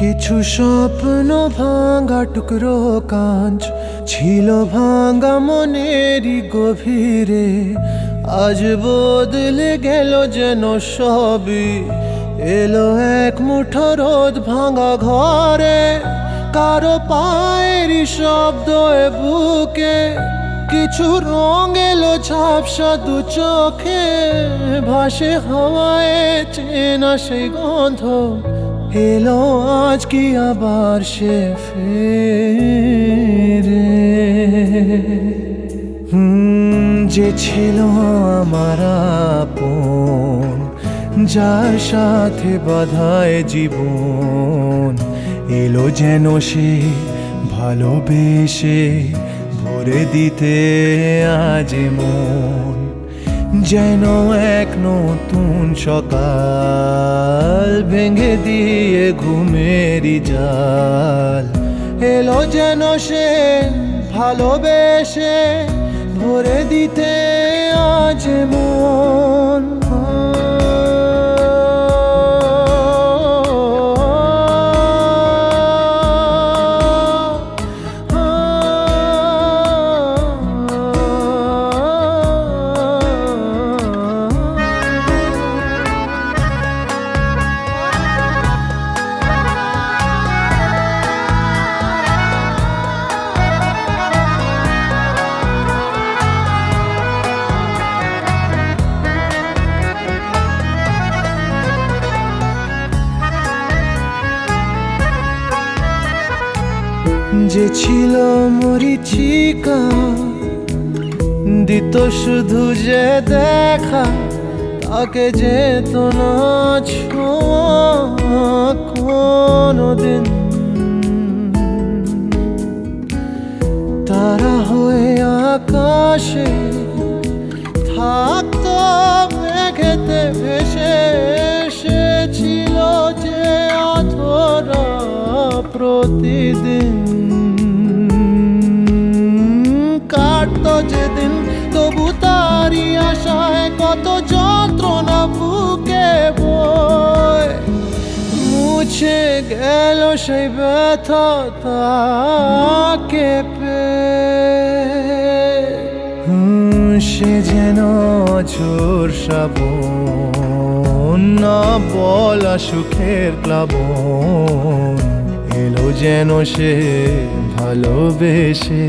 কিছু স্বপ্ন ভাঙা টুকরো কাঁচ ছিল ভাঙা মনেরই গভীরে, আজ বদলে গেল যেন সবই। এলো এক মুঠো রোদ ভাঙা ঘরে, কারো পায়েরই শব্দ এ বুকে। কিছু রং এলো ঝাপসা দু চোখে, ভাসে হাওয়ায় চেনা সেই গন্ধ। এলো আজ কি আবার সে ফেরে? যে ছিল আমার আপন, যার সাথে বাঁধায় জীবন, এলো যেন সে ভালোবেসে ভরে দিতে আজ মন। যেন এক নতুন সকাল ভেঙে দিয়ে ঘুমেরই জাল, এলো যেন সে ভালোবেসে ভরে দিতে আজ মন। যে ছিল মরিচিকা, দিত শুধু যে দেখা, তাকে যেত না ছোঁয়া কোনোদিন। তারা হয়ে আকাশে থাকতো মেঘেতে ভেসে, এসেছিল যে অধরা প্রতিদিন। কাটতো যেদিন তবু তারই আশায় কত যন্ত্রণা বুকে বয়। মুছে গেল সেই ব্যথা তাকে পেয়ে। সে যেন ঝোর শ্রাবণ, না বলা সুখের প্লাবন, এলো যেন সে ভালোবেসে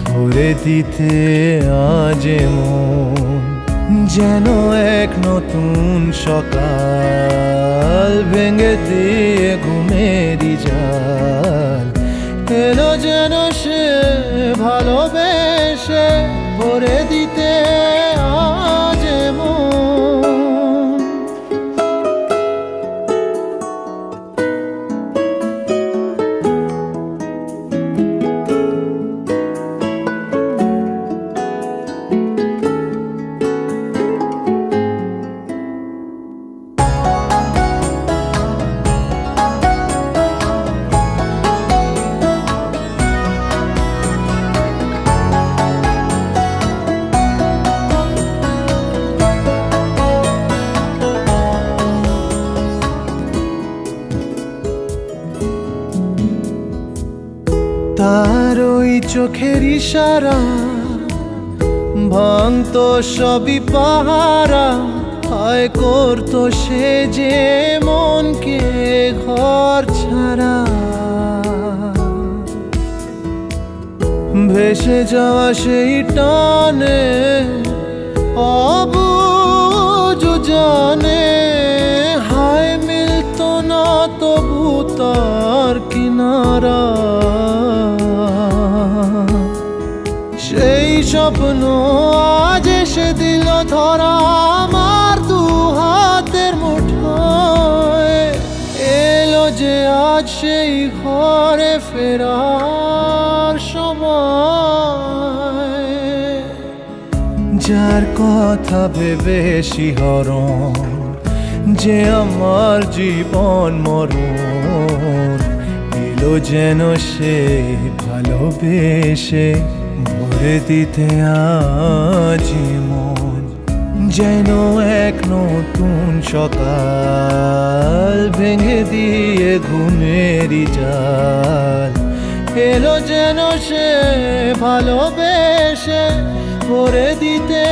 ভরে দিতে আজ মন। যেন এক নতুন সকাল ভেঙে দিয়ে ঘুমেরই জাল, এলো যেন সে ভালোবেসে ভরে দিতে আজ মন। তার ওই চোখের ইশারা ভাঙতো সবই পাহারা, হায় করতো সে যে মনকে ঘর ছাড়া। ভেসে যাওয়া সেই টানে অবুঝ জানে, হায় মিলতো না তবু তার কিনারা। সেই স্বপ্ন আজ এসে দিল ধরা আমার দু হাতের মুঠোয়, এলো যে আজ সেই ঘরে ফেরার সময়। যার কথা ভেবে শিহরণ, যে আমার জীবন মরণ, এলো যেন সে ভালোবেসে ভরে দিতে আজ মন। যেন এক নতুন সকাল ভেঙে দিয়ে ঘুমেরই জাল এলো যেন সে ভালোবেসে ভরে দিতে